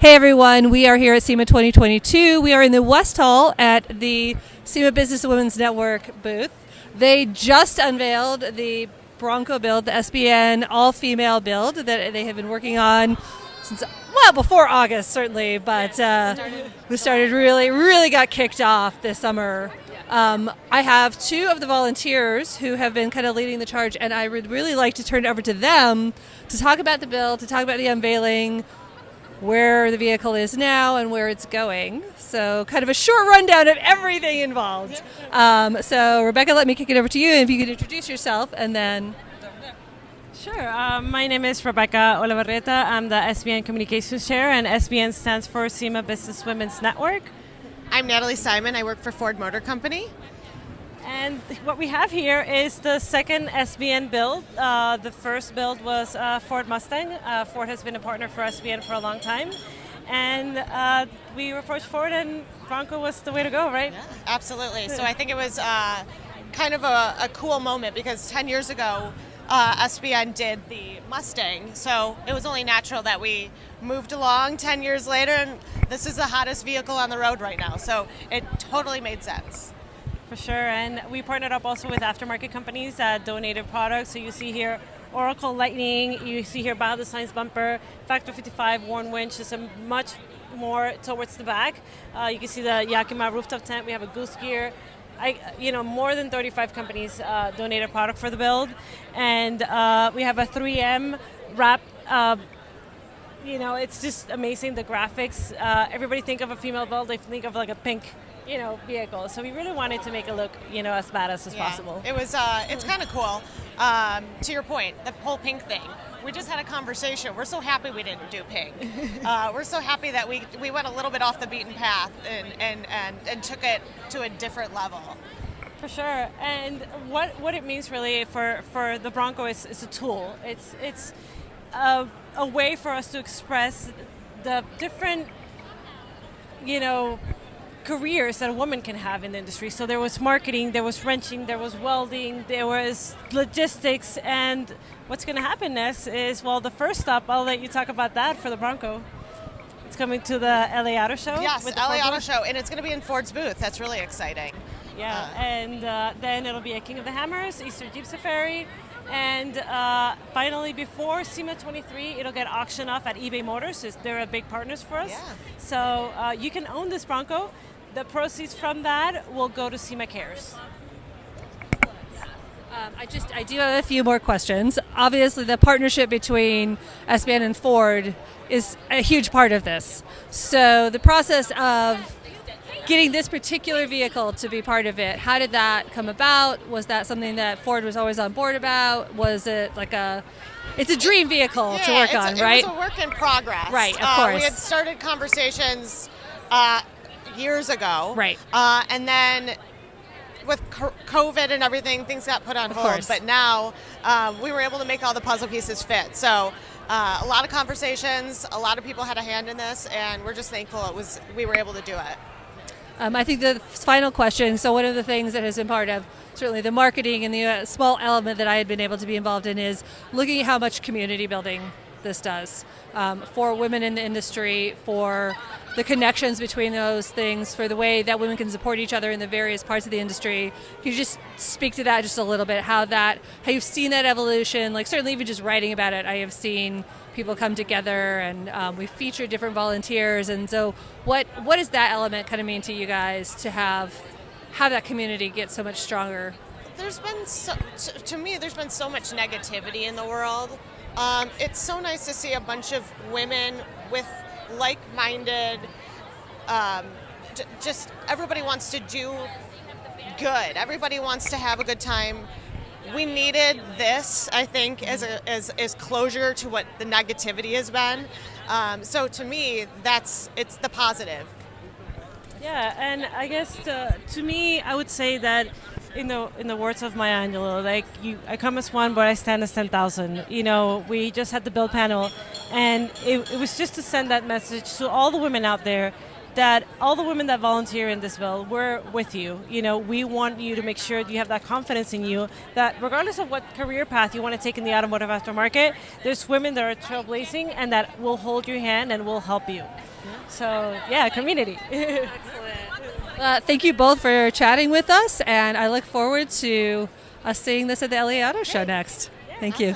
Hey everyone, we are here at SEMA 2022. We are in the West Hall at the SEMA Businesswomen's Network booth. They just unveiled the Bronco build, the SBN all-female build that they have been working on since, well, before August certainly, but we started really got kicked off this summer. I have two of the volunteers who have been kind of leading the charge, and I would really like to turn it over to them to talk about the build, to talk about the unveiling, where the vehicle is now and where it's going. So kind of a short rundown of everything involved. So Rebecca, let me kick it over to you, and if you could introduce yourself and then... Sure. My name is Rebecca Olavarreta. I'm the SBN Communications Chair, and SBN stands for SEMA Businesswomen's Network. I'm Natalie Simon. I work for Ford Motor Company. And what we have here is the second SBN build. The first build was Ford Mustang. Ford has been a partner for SBN for a long time. And we approached Ford, and Bronco was the way to go, right? Yeah, absolutely. So I think it was kind of a cool moment because 10 years ago, SBN did the Mustang. So it was only natural that we moved along 10 years later, and this is the hottest vehicle on the road right now. So it totally made sense. For sure, and we partnered up also with aftermarket companies that donated products. So you see here Oracle Lightning, you see here Behind the Signs bumper, Factor 55 worn winch, just a much more towards the back. You can see the Yakima rooftop tent. We have a goose gear. More than 35 companies donated product for the build, and we have a 3M wrap. It's just amazing, the graphics. Everybody think of a female build, they think of like a pink vehicle. So we really wanted to make it look, as badass as possible. It was, it's kind of cool. To your point, the whole pink thing. We just had a conversation. We're so happy we didn't do pink. We're so happy that we went a little bit off the beaten path and took it to a different level. For sure. And what it means really for the Bronco is a tool. It's a way for us to express the different, careers that a woman can have in the industry. So there was marketing, there was wrenching, there was welding, there was logistics, and what's going to happen next is, well, the first stop, I'll let you talk about that for the Bronco. It's coming to the LA Auto Show. Yes, LA Auto Show, and it's going to be in Ford's booth. That's really exciting. Yeah, and then it'll be a King of the Hammers, Easter Jeep Safari, and finally, before SEMA 23, it'll get auctioned off at eBay Motors. They're a big partners for us. Yeah. So you can own this Bronco. The proceeds from that will go to SEMA Cares. I do have a few more questions. Obviously, the partnership between SBN and Ford is a huge part of this. So the process of getting this particular vehicle to be part of it, how did that come about? Was that something that Ford was always on board about? Was it like it's a dream vehicle to work on, right? It was a work in progress. Right, of course. We had started conversations years ago. Right. And then with COVID and everything, things got put on hold. Course. But now we were able to make all the puzzle pieces fit. So a lot of conversations, a lot of people had a hand in this, and we're just thankful we were able to do it. I think the final question, so one of the things that has been part of certainly the marketing and the small element that I had been able to be involved in is looking at how much community building this does for women in the industry, for the connections between those things, for the way that women can support each other in the various parts of the industry. Can you just speak to that just a little bit, how you've seen that evolution? Like certainly even just writing about it, I have seen people come together, and we feature different volunteers. And so what does that element kind of mean to you guys to have that community get so much stronger? There's been to me, there's been so much negativity in the world. It's so nice to see a bunch of women with like-minded, just everybody wants to do good. Everybody wants to have a good time. We needed this, I think, as closure to what the negativity has been. So to me, it's the positive. Yeah, and I guess to me, I would say that in the words of Maya Angelou, I come as one, but I stand as 10,000. We just had the build panel, and it was just to send that message to all the women out there. that all the women that volunteer in this bill, we're with you. You know, we want you to make sure that you have that confidence in you that regardless of what career path you want to take in the automotive aftermarket, there's women that are trailblazing and that will hold your hand and will help you. So, yeah, community. Thank you both for chatting with us, and I look forward to us seeing this at the LA Auto Show next. Thank you.